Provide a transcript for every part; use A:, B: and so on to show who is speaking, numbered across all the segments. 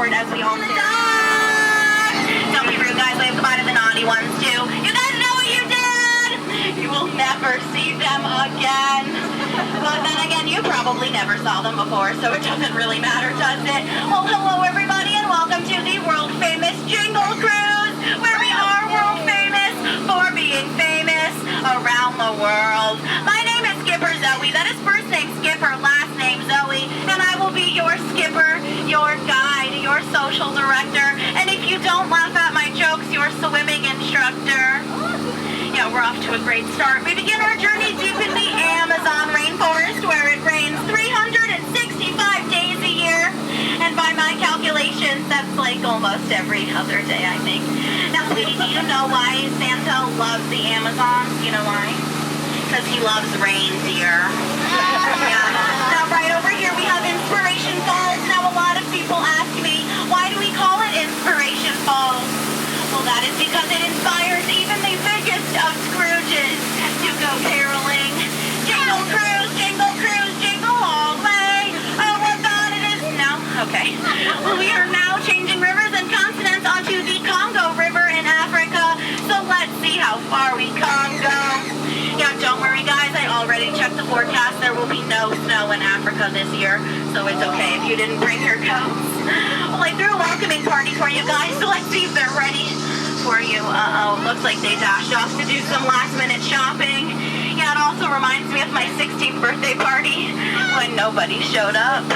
A: awkward as we all do. Don't be rude, guys. Wave goodbye to the naughty ones, too. You guys know what you did! You will never see them again. But then again, you probably never saw them before, so it doesn't really matter, does it? Well, hello, everybody, and welcome to the world-famous Jingle Cruise, where we are world-famous for being famous around the world. My name is Skipper Zoe. That is first name Skipper, last name Zoe, and I will be your skipper, your guide, your social director, and if you don't laugh at my jokes, your swimming instructor. Yeah, we're off to a great start. We begin our journey deep in the Amazon rainforest, where it rains 365 days a year, and by my calculations, that's like almost every other day, I think. Now, sweetie, do you know why Santa loves the Amazon? Do you know why? Because he loves reindeer. Yeah. Now, right over here, we have Inspiration Falls. Now, a lot of people ask me, why do we call it Inspiration Falls? Well, that is because it inspires even the biggest of Scrooges to go caroling. Jingle cruise, jingle all the way. Oh, what God it is. No? Okay. Well, we are now changing rivers and continents onto the Congo River in Africa. So let's see how far we can go. Yeah, don't worry, guys. I already checked the forecast. There will be no snow in Africa this year, so it's okay if you didn't bring your coats. Well, I threw a welcoming party for you guys, so let's see if they're ready for you. Uh-oh, looks like they dashed off to do some last-minute shopping. Yeah, it also reminds me of my 16th birthday party when nobody showed up.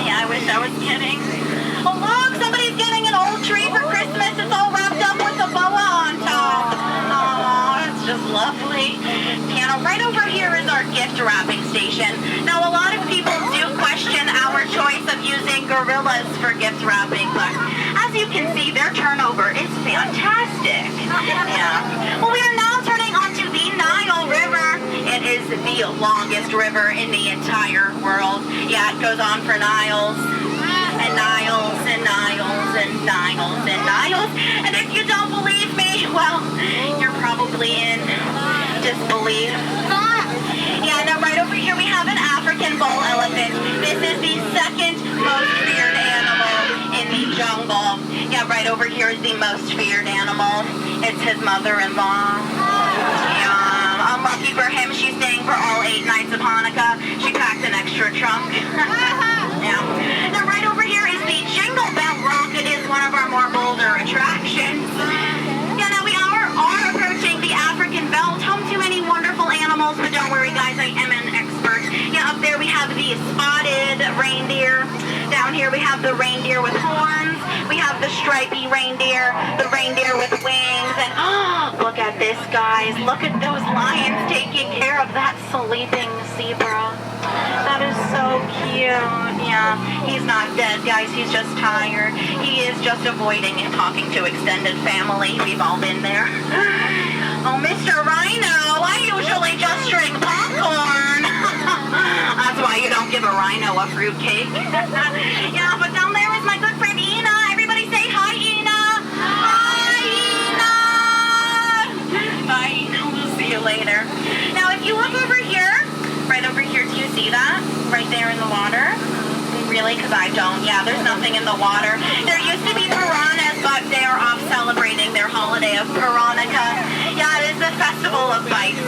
A: Yeah, I wish I was kidding. Oh, look, somebody's getting an old tree for Christmas. It's all wrapped up with a boa on top. Oh, it's just lovely. Piano. Right over here is our gift wrapping station. Now, a lot of people do question our choice of using gorillas for gift wrapping, but as you can see, their turnover is fantastic. Yeah. Well, we are now turning onto the Nile River. It is the longest river in the entire world. Yeah, it goes on for Niles. And Niles and Niles and Niles and Niles. And if you don't believe me, well, you're probably in disbelief. Yeah, now right over here we have an African bull elephant. This is the second most feared animal in the jungle. Yeah, right over here is the most feared animal. It's his mother-in-law. Yeah, unlucky for him, she's staying for all 8 nights of Hanukkah. She packed an extra trunk. Yeah. Now right over here is the Jingle Bell Rock. It is one of our more bolder attractions. Yeah, now we are approaching the African belt, home to many wonderful animals, but don't worry guys, I am an expert. Yeah, up there we have the spotted reindeer. Down here we have the reindeer with horns. We have the stripy reindeer, the reindeer with wings, and look at this, guys. Look at those lions taking care of that sleeping zebra. That is so cute. Yeah, he's not dead, guys. He's just tired. He is just avoiding and talking to extended family. We've all been there. Oh, Mr. Rhino, I usually just drink popcorn. That's why you don't give a rhino a fruitcake. Yeah, but down there is my good friend Ina. Everybody say hi, Ina. Hi, Ina. Bye, Ina. We'll see you later. Now, if you look over here, right over here, do you see that? Right there in the water? Really? Because I don't. Yeah, there's nothing in the water. There used to be piranhas, but they are off celebrating their holiday of Piranha. Yeah, it is the festival of bites.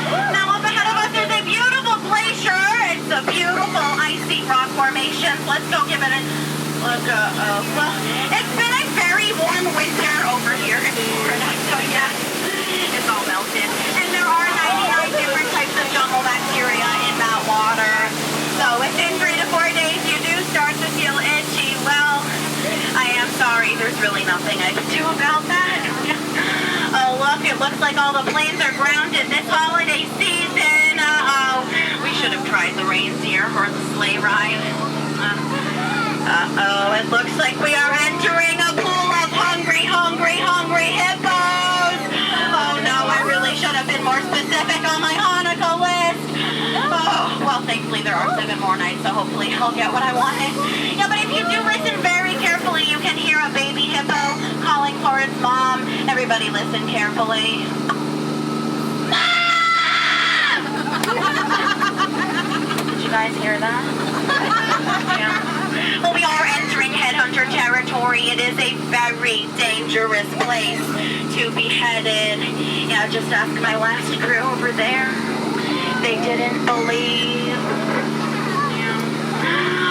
A: Now, up ahead of us is a beautiful glacier. It's a beautiful icy rock formation. Let's go give it a look. Well, it's been a very warm winter over here in Florida, so yes, it's all melted. And there are 99 different types of jungle bacteria in that water. So within 3 to 4 days, you do start to feel itchy. Well, I am sorry. There's really nothing I can do about that. Oh, look, it looks like all the planes are grounded this holiday season. Uh-oh. We should have tried the reindeer or the sleigh ride. Uh-oh, it looks like we are entering a pool of hungry hippos. Oh, no, I really should have been more specific on my Hanukkah list. Oh, well, thankfully there are 7 more nights, so hopefully I'll get what I wanted. Yeah, but if you do listen very carefully, you can hear a baby hippo calling for its mom. Everybody listen carefully. Mom! Did you guys hear that? Yeah. Well, we are entering Headhunter territory. It is a very dangerous place to be headed. Yeah, just ask my last crew over there. They didn't believe. Yeah.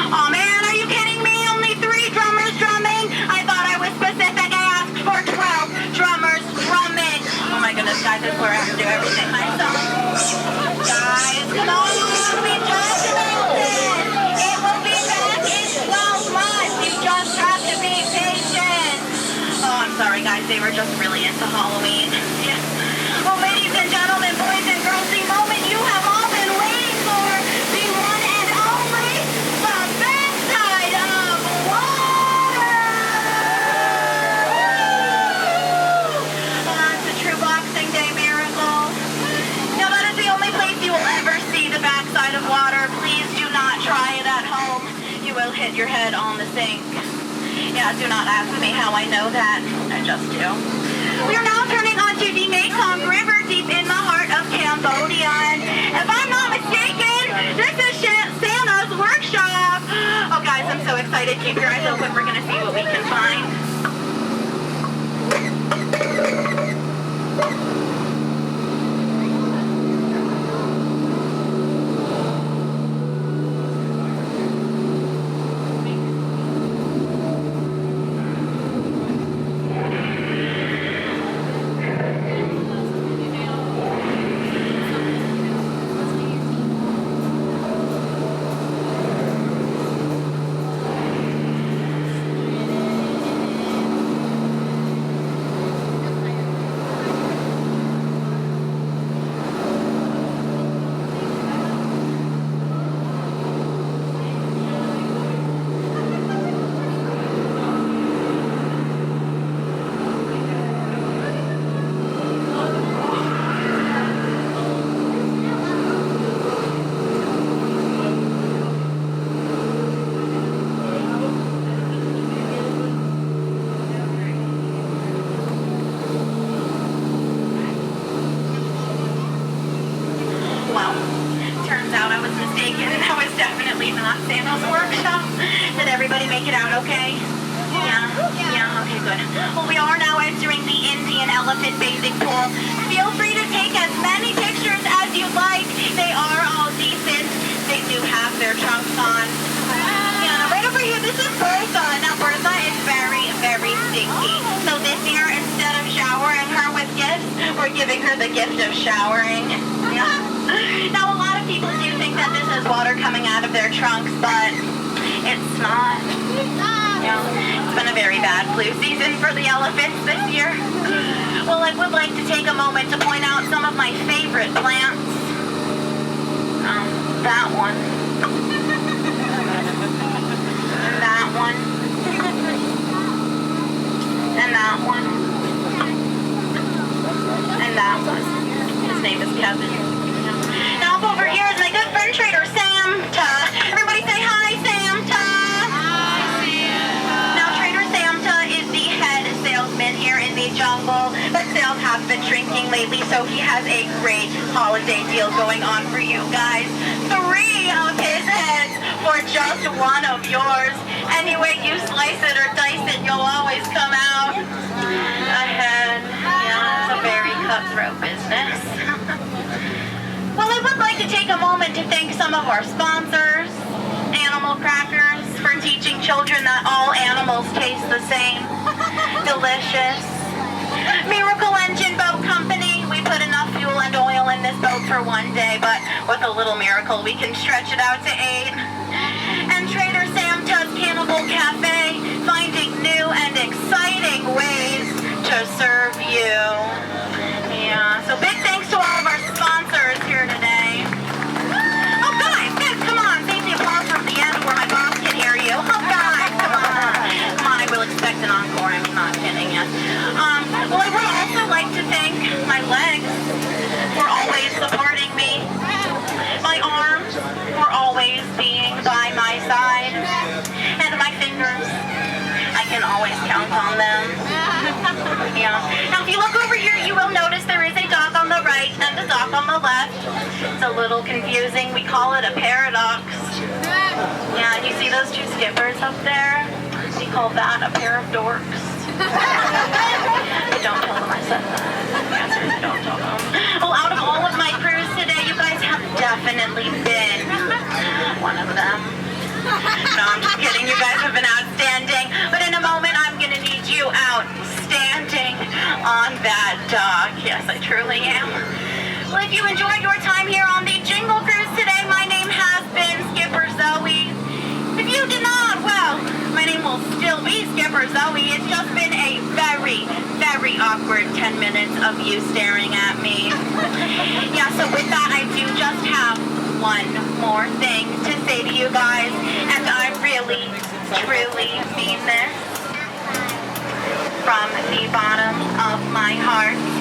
A: Oh man, are you kidding me? Only 3 drummers drumming? I thought I was specific. I asked for 12 drummers drumming. Oh my goodness, guys, I swear I have to do everything myself. Guys, come on, we talked about this. It will be back in 12 months. You just have to be patient. Oh, I'm sorry, guys. They were just really into Halloween. Yes. Well, ladies and gentlemen, boys and girls, the moment you have all been waiting for, the one and only, the backside of water. Well, that's a true Boxing Day miracle. Now, that is the only place you will ever see the backside of water. Please do not try it at home. You will hit your head on the sink. Yeah, do not ask me how I know that. I just do. We are now turning onto the Mekong River deep in the heart of Cambodia. And if I'm not mistaken, this is Santa's workshop. Oh, guys, I'm so excited. Keep your eyes open. We're going to see what we can find. Make it out okay? Yeah, okay, good. Well, we are now entering the Indian elephant bathing pool. Feel free to take as many pictures as you like. They are all decent. They do have their trunks on. Yeah, right over here, this is Bertha. Now, Bertha is very, very stinky. So this year, instead of showering her with gifts, we're giving her the gift of showering. Yeah. Now, a lot of people do think that this is water coming out of their trunks, but it's not. Yeah. It's been a very bad flu season for the elephants this year. Well, I would like to take a moment to point out some of my favorite plants. That one. And that one. And that one. And that one. His name is Kevin. Now up over here is my good friend Trader Samta. Everybody say hi, Samta. Here in the jungle, but sales have been shrinking lately, so he has a great holiday deal going on for you guys. 3 of his heads for just 1 of yours. Any way you slice it or dice it, you'll always come out ahead. Yeah, it's a very cutthroat business. Well, I would like to take a moment to thank some of our sponsors. Animal Crackers, for teaching children that all animals taste the same. Delicious. Miracle Engine Boat Company. We put enough fuel and oil in this boat for 1 day, but with a little miracle, we can stretch it out to 8. And Trader Samta's Cannibal Cafe, finding new and exciting ways to serve you. Yeah, so big thanks to all of our sponsors here today. Oh, guys, come on. Save the applause from the end where my boss can hear you. Oh, guys, come on. Come on, I will expect an encore. I'm not kidding you. Well, I would also like to thank my legs for always supporting me. My arms for always being by my side. And my fingers. I can always count on them. Yeah. Now, if you look over here, you will a little confusing. We call it a paradox. Yeah, and you see those two skippers up there? We call that a pair of dorks. Don't tell them I said that. Yes, don't tell them. Well, out of all of my crews today, you guys have definitely been one of them. No, I'm just kidding. You guys have been outstanding. But in a moment, I'm going to need you outstanding on that dock. Yes, I truly am. Well, if you enjoyed your time here on the Jingle Cruise today, my name has been Skipper Zoe. If you did not, well, my name will still be Skipper Zoe. It's just been a very, very awkward 10 minutes of you staring at me. Yeah, so with that, I do just have one more thing to say to you guys, and I really, truly mean this from the bottom of my heart.